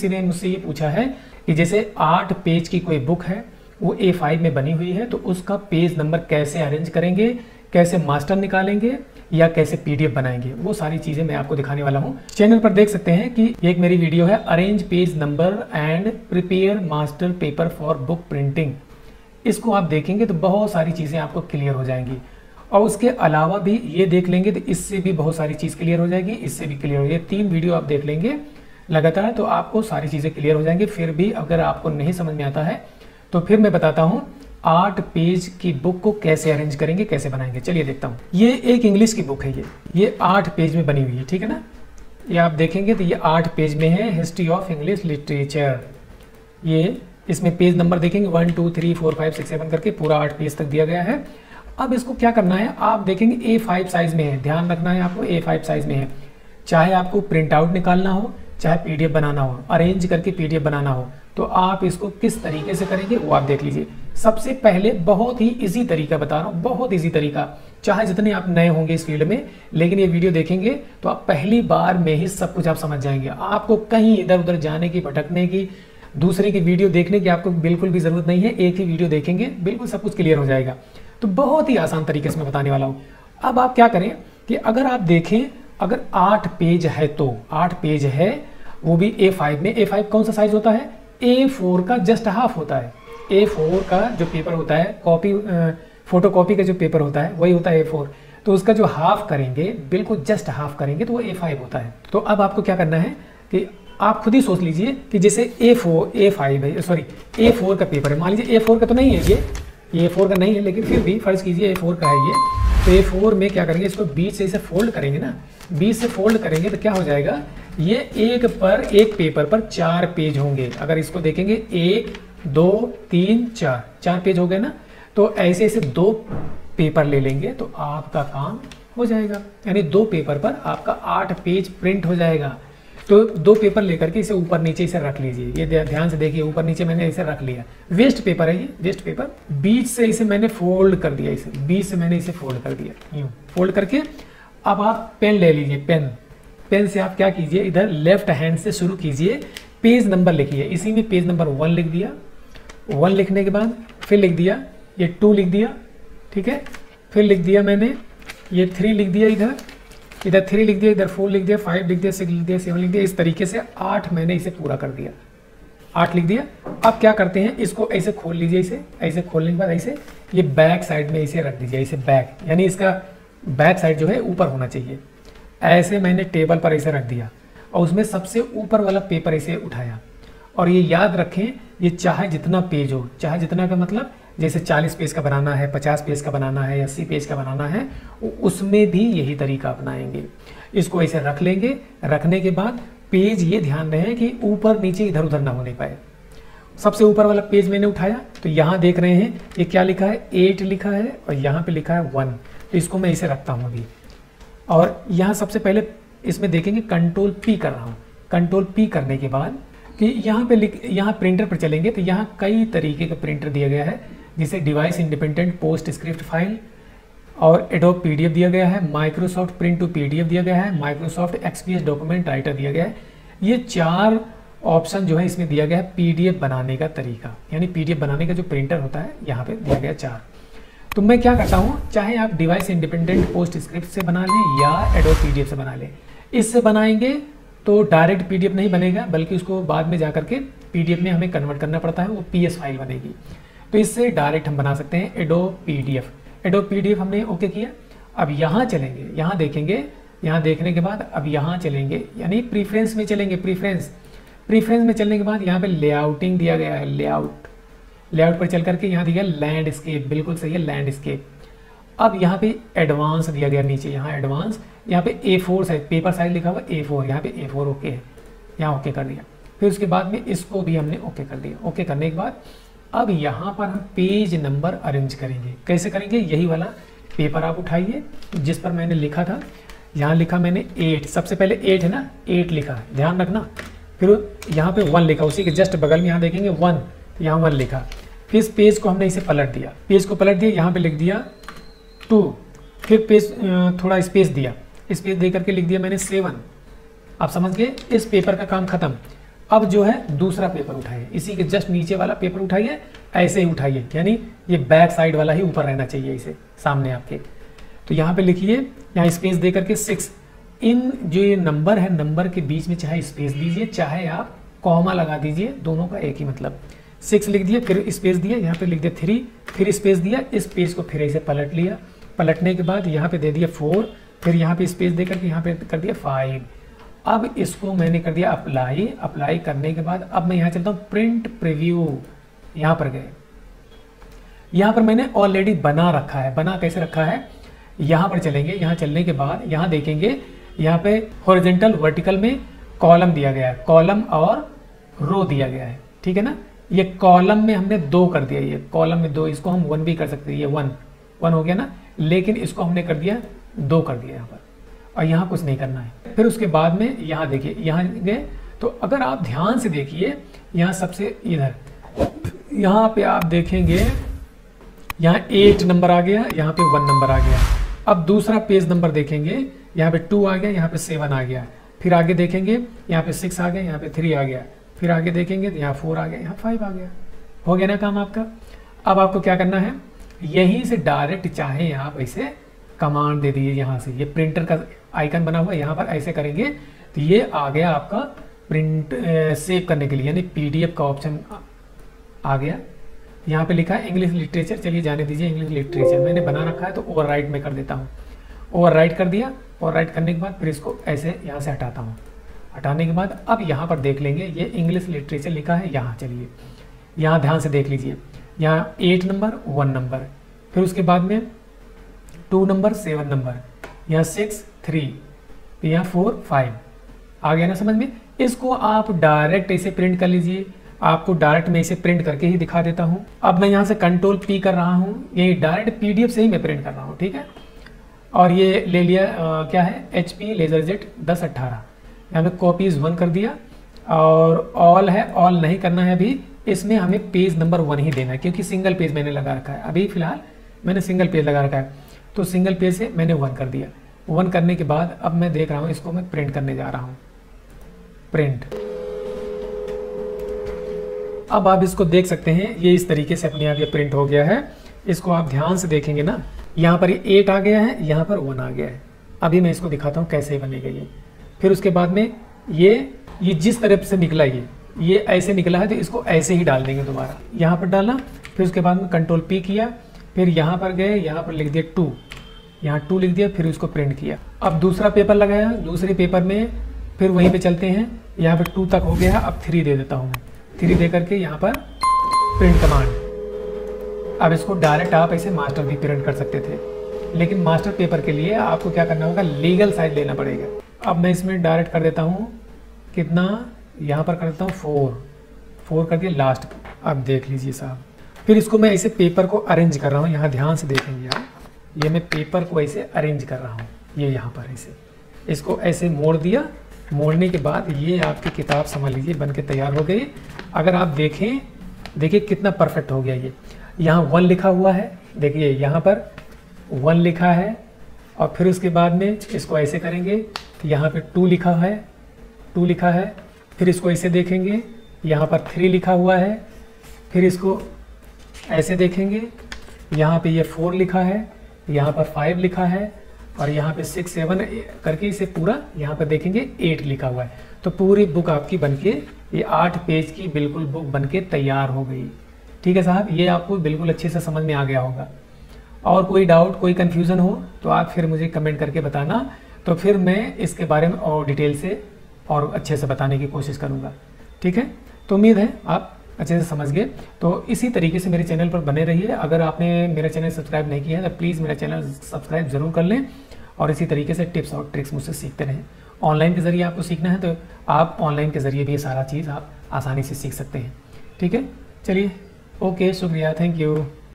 किसी ने मुझसे ये पूछा है कि जैसे 8 पेज की कोई बुक है, वो A5 में बनी हुई है, तो उसका पेज नंबर कैसे अरेंज करेंगे, कैसे मास्टर निकालेंगे या कैसे PDF बनाएंगे, वो सारी चीज़ें मैं आपको दिखाने वाला हूँ। चैनल पर देख सकते हैं कि एक मेरी वीडियो है arrange page number and prepare master paper for book printing. इसको आप देखेंगे तो बहुत सारी चीज़ें आपको क्लियर हो जाएंगी, और उसके अलावा भी ये देख लेंगे तो इससे भी बहुत सारी चीज़ क्लियर हो जाएगी, इससे भी क्लियर हो जाएगी। 3 वीडियो आप देख लेंगे लगातार तो आपको सारी चीज़ें क्लियर हो जाएंगी। फिर भी अगर आपको नहीं समझ में आता है तो फिर मैं बताता हूँ 8 पेज की बुक को कैसे अरेंज करेंगे, कैसे बनाएंगे। चलिए देखता हूँ। ये एक इंग्लिश की बुक है, ये 8 पेज में बनी हुई है, ठीक है ना। ये आप देखेंगे तो ये 8 पेज में है, हिस्ट्री ऑफ इंग्लिश लिटरेचर। ये इसमें पेज नंबर देखेंगे 1 2 3 4 5 6 7 करके पूरा 8 पेज तक दिया गया है। अब इसको क्या करना है, आप देखेंगे A5 साइज में है, ध्यान रखना है आपको A5 साइज में है। चाहे आपको प्रिंट आउट निकालना हो, चाहे PDF बनाना हो, अरेंज करके PDF बनाना हो, तो आप इसको किस तरीके से करेंगे वो आप देख लीजिए। सबसे पहले बहुत ही इजी तरीका बता रहा हूँ, बहुत इजी तरीका। चाहे जितने आप नए होंगे इस फील्ड में, लेकिन ये वीडियो देखेंगे तो आप पहली बार में ही सब कुछ आप समझ जाएंगे। आपको कहीं इधर उधर जाने की, भटकने की, दूसरे की वीडियो देखने की आपको बिल्कुल भी जरूरत नहीं है। एक ही वीडियो देखेंगे, बिल्कुल सब कुछ क्लियर हो जाएगा। तो बहुत ही आसान तरीके से मैं बताने वाला हूँ। अब आप क्या करें कि अगर आप देखें, अगर 8 पेज है तो 8 पेज है, वो भी A5 में। A5 कौन सा साइज होता है, A4 का जस्ट हाफ होता है। A4 का जो पेपर होता है, कॉपी फोटो कॉपी का जो पेपर होता है वही होता है A4। तो उसका जो हाफ करेंगे, बिल्कुल जस्ट हाफ करेंगे तो वो A5 होता है। तो अब आपको क्या करना है कि आप खुद ही सोच लीजिए कि जैसे A5 है, सॉरी A4 का पेपर है। मान लीजिए A4 का तो नहीं है, ये A4 का नहीं है, लेकिन फिर भी फर्ज कीजिए A4 का है ये। तो A4 में क्या करेंगे, इसको बीच से इसे फोल्ड करेंगे ना, बीच से फोल्ड करेंगे तो क्या हो जाएगा, ये एक पेपर पर 4 पेज होंगे। अगर इसको देखेंगे 1 2 3 4 पेज हो गए ना। तो ऐसे ऐसे 2 पेपर ले लेंगे तो आपका काम हो जाएगा, यानी 2 पेपर पर आपका 8 पेज प्रिंट हो जाएगा। तो 2 पेपर लेकर के इसे ऊपर नीचे इसे रख लीजिए। ये ध्यान से देखिए, ऊपर नीचे मैंने इसे रख लिया। वेस्ट पेपर है ये, वेस्ट पेपर। बीच से इसे मैंने फोल्ड कर दिया, इसे बीच से मैंने इसे फोल्ड कर दिया, यूँ फोल्ड करके। अब आप पेन ले लीजिए, पेन से आप क्या कीजिए, इधर लेफ्ट हैंड से शुरू कीजिए, पेज नंबर लिखिए। इसी में पेज नंबर 1 लिख दिया। 1 लिखने के बाद फिर लिख दिया, ये 2 लिख दिया, ठीक है। फिर लिख दिया मैंने ये 3 लिख दिया, इधर 3 लिख दिया, इधर 4 लिख दिया, 5 लिख दिया, 6 लिख दिया, 7 लिख दिया। इस तरीके से 8 मैंने इसे पूरा कर दिया, 8 लिख दिया। अब क्या करते हैं, इसको ऐसे खोल लीजिए, इसे ऐसे खोलने के बाद ऐसे ये बैक साइड में इसे रख दीजिए, इसे बैक, यानी इसका बैक साइड जो है ऊपर होना चाहिए। ऐसे मैंने टेबल पर ऐसे रख दिया और उसमें सबसे ऊपर वाला पेपर ऐसे उठाया। और ये याद रखें, ये चाहे जितना पेज हो, चाहे जितना का मतलब जैसे 40 पेज का बनाना है, 50 पेज का बनाना है, 80 पेज का बनाना है, उसमें भी यही तरीका अपनाएंगे। इसको ऐसे रख लेंगे। रखने के बाद पेज ये ध्यान रहे कि ऊपर नीचे इधर उधर ना होने पाए। सबसे ऊपर वाला पेज मैंने उठाया तो यहाँ देख रहे हैं ये क्या लिखा है, 8 लिखा है और यहाँ पे लिखा है 1। तो इसको मैं इसे रखता हूँ अभी। और यहाँ सबसे पहले इसमें देखेंगे कंट्रोल P कर रहा हूँ। कंट्रोल P करने के बाद कि यहाँ प्रिंटर पर चलेंगे तो यहाँ कई तरीके का प्रिंटर दिया गया है, जिसे device independent post script file और एडोब PDF दिया गया है, माइक्रोसॉफ्ट प्रिंट टू PDF दिया गया है, माइक्रोसॉफ्ट XPS डॉक्यूमेंट राइटर दिया गया है। ये 4 ऑप्शन जो है इसमें दिया गया है PDF बनाने का तरीका, यानी PDF बनाने का जो प्रिंटर होता है यहाँ पे दिया गया 4। तो मैं क्या करता हूँ, चाहे आप डिवाइस इंडिपेंडेंट पोस्ट स्क्रिप्ट से बना लें या एडोब PDF से बना लें। इससे बनाएंगे तो डायरेक्ट PDF नहीं बनेगा, बल्कि उसको बाद में जाकर के PDF में हमें कन्वर्ट करना पड़ता है, वो PS फाइल बनेगी। तो इससे डायरेक्ट हम बना सकते हैं एडोब PDF हमने ओके किया। अब यहाँ चलेंगे, यहाँ देखेंगे, यहाँ देखने के बाद अब यहाँ चलेंगे, यानी प्रीफ्रेंस में चलेंगे। प्रीफ्रेंस में चलने के बाद यहाँ पे लेआउटिंग दिया गया है, लेआउट पर चल करके यहाँ दिया गया लैंडस्केप, बिल्कुल सही है लैंडस्केप। अब यहाँ पे एडवांस दिया गया नीचे, यहाँ एडवांस, यहाँ पे A4 साइज, पेपर साइज लिखा हुआ A4, यहाँ पे A4 ओके है, यहाँ ओके कर दिया। फिर उसके बाद में इसको भी हमने ओके कर दिया। ओके करने के बाद अब यहाँ पर हम पेज नंबर अरेंज करेंगे। कैसे करेंगे, यही वाला पेपर आप उठाइए जिस पर मैंने लिखा था। यहाँ लिखा मैंने 8, सबसे पहले 8 है ना, 8 लिखा, ध्यान रखना। फिर यहाँ पे 1 लिखा, उसी के जस्ट बगल में यहाँ देखेंगे 1, यहाँ 1 लिखा। फिर इस पेज को हमने इसे पलट दिया, पेज को पलट दिया, यहाँ पे लिख दिया 2। फिर पेज थोड़ा स्पेस दिया, स्पेस दे करके लिख दिया मैंने 7। आप समझ गए, इस पेपर का काम खत्म। अब जो है दूसरा पेपर उठाइए, इसी के जस्ट नीचे वाला पेपर उठाइए, ऐसे ही उठाइए, यानी ये बैक साइड वाला ही ऊपर रहना चाहिए इसे सामने आपके। तो यहाँ पे लिखिए, यहाँ स्पेस दे करके 6, इन जो ये नंबर है, नंबर के बीच में चाहे स्पेस दीजिए चाहे आप कॉमा लगा दीजिए, दोनों का एक ही मतलब। 6 लिख दिया, फिर स्पेस दिया, यहाँ पे लिख दिया 3, फिर स्पेस दिया, इस पेज को फिर ऐसे पलट लिया, पलटने के बाद यहाँ पे दे दिया 4, फिर यहाँ पे स्पेस दे करके यहाँ पे कर दिया 5। अब इसको मैंने कर दिया अप्लाई, अप्लाई करने के बाद अब मैं यहाँ चलता हूँ प्रिंट प्रीव्यू, यहाँ पर गए, यहाँ पर मैंने ऑलरेडी बना रखा है। बना कैसे रखा है, यहाँ पर चलेंगे, यहाँ चलने के बाद यहाँ देखेंगे, यहाँ पे हॉरिजॉन्टल वर्टिकल में कॉलम दिया गया है, कॉलम और रो दिया गया है, ठीक है ना। ये कॉलम में हमने 2 कर दिया, ये कॉलम में 2, इसको हम 1 भी कर सकते हैं, ये 1 हो गया ना, लेकिन इसको हमने कर दिया 2 कर दिया यहाँ पर, और यहाँ कुछ नहीं करना है। फिर उसके बाद में यहाँ देखिए, यहाँ गए तो अगर आप ध्यान से देखिए, यहाँ सबसे इधर यहाँ पे आप देखेंगे, यहाँ 8 नंबर आ गया, यहाँ पे 1 नंबर आ गया। अब दूसरा पेज नंबर देखेंगे, यहाँ पे 2 आ गया, यहाँ पे 7 आ गया। फिर आगे देखेंगे, यहाँ पे 6 आ गया, यहाँ पे 3 आ गया। फिर आगे देखेंगे तो यहाँ 4 आ गया, यहाँ 5 आ गया। हो गया ना काम आपका। अब आपको क्या करना है, यहीं से डायरेक्ट चाहे आप ऐसे कमांड दे दीजिए, यहाँ से ये प्रिंटर का आइकन बना हुआ है, यहाँ पर ऐसे करेंगे तो ये आ गया आपका प्रिंट सेव करने के लिए, यानी PDF का ऑप्शन आ गया। यहाँ पे लिखा है इंग्लिश लिटरेचर, चलिए जाने दीजिए इंग्लिश लिटरेचर, मैंने बना रखा है तो ओवरराइट में कर देता हूँ। ओवरराइट कर दिया, ओवरराइट करने के बाद फिर इसको ऐसे यहाँ से हटाता हूँ। हटाने के बाद अब यहाँ पर देख लेंगे, ये इंग्लिश लिटरेचर लिखा है यहाँ, चलिए यहाँ ध्यान से देख लीजिए, यहाँ 8 नंबर 1 नंबर, फिर उसके बाद में 2 नंबर 7 नंबर, यहाँ 6 3, यहाँ 4 5 आ गया ना समझ में। इसको आप डायरेक्ट ऐसे प्रिंट कर लीजिए, आपको डायरेक्ट मैं इसे प्रिंट करके ही दिखा देता हूँ। अब मैं यहाँ से कंट्रोल P कर रहा हूँ, ये डायरेक्ट PDF से ही मैं प्रिंट कर रहा हूँ, ठीक है। और ये ले लिया क्या है, HP LaserJet 1018, यहाँ पे कॉपीज 1 कर दिया, और ऑल है, ऑल नहीं करना है अभी, इसमें हमें पेज नंबर 1 ही देना है, क्योंकि सिंगल पेज मैंने लगा रखा है, अभी फिलहाल मैंने सिंगल पेज लगा रखा है, तो सिंगल पेज से मैंने 1 कर दिया। 1 करने के बाद अब मैं देख रहा हूँ, इसको मैं प्रिंट करने जा रहा हूँ, प्रिंट। अब आप इसको देख सकते हैं, ये इस तरीके से अपने आप ये प्रिंट हो गया है। इसको आप ध्यान से देखेंगे ना, यहाँ पर 8 आ गया है, यहाँ पर 1 आ गया है। अभी मैं इसको दिखाता हूँ कैसे बनेगा ये। फिर उसके बाद में ये जिस तरफ से निकला, ये ऐसे निकला है, तो इसको ऐसे ही डाल देंगे दोबारा, यहाँ पर डाला। फिर उसके बाद में कंट्रोल P किया, फिर यहाँ पर गए, यहाँ पर लिख दिया 2, यहाँ 2 लिख दिया, फिर उसको प्रिंट किया। अब दूसरा पेपर लगाया, दूसरे पेपर में फिर वहीं पे चलते हैं, यहाँ पे 2 तक हो गया, अब 3 दे देता हूँ, 3 दे करके यहाँ पर प्रिंट कमांड। अब इसको डायरेक्ट आप ऐसे मास्टर भी प्रिंट कर सकते थे, लेकिन मास्टर पेपर के लिए आपको क्या करना होगा, लीगल साइज लेना पड़ेगा। अब मैं इसमें डायरेक्ट कर देता हूँ, कितना, यहाँ पर कर देता हूँ 4 कर दिया लास्ट। अब देख लीजिए साहब, फिर इसको मैं ऐसे पेपर को अरेंज कर रहा हूँ, यहाँ ध्यान से देखेंगे आप, ये मैं पेपर को ऐसे अरेंज कर रहा हूँ, ये यहाँ पर ऐसे, इसको ऐसे मोड़ दिया। मोड़ने के बाद ये आपकी किताब समझ लीजिए बन के तैयार हो गई। अगर आप देखें, देखिए कितना परफेक्ट हो गया ये। यहाँ 1 लिखा हुआ है, देखिए यहाँ पर 1 लिखा है, और फिर उसके बाद में इसको ऐसे करेंगे तो यहाँ पे 2 लिखा है, 2 लिखा है। फिर इसको ऐसे देखेंगे, यहाँ पर 3 लिखा हुआ है। फिर इसको ऐसे देखेंगे, यहाँ पे ये 4 लिखा है, यहाँ पर 5 लिखा है, और यहाँ पे 6 7 करके इसे पूरा यहाँ पर देखेंगे 8 लिखा हुआ है। तो पूरी बुक आपकी बनके, ये 8 पेज की बिल्कुल बुक बनके तैयार हो गई। ठीक है साहब, ये आपको बिल्कुल अच्छे से समझ में आ गया होगा। और कोई डाउट, कोई कन्फ्यूज़न हो तो आप फिर मुझे कमेंट करके बताना, तो फिर मैं इसके बारे में और डिटेल से और अच्छे से बताने की कोशिश करूँगा। ठीक है, तो उम्मीद है आप अच्छे से समझ गए। तो इसी तरीके से मेरे चैनल पर बने रहिए। अगर आपने मेरा चैनल सब्सक्राइब नहीं किया है तो प्लीज़ मेरा चैनल सब्सक्राइब ज़रूर कर लें, और इसी तरीके से टिप्स और ट्रिक्स मुझसे सीखते रहें। ऑनलाइन के ज़रिए आपको सीखना है तो आप ऑनलाइन के ज़रिए भी ये सारा चीज़ आप आसानी से सीख सकते हैं। ठीक है, चलिए, ओके, शुक्रिया, थैंक यू।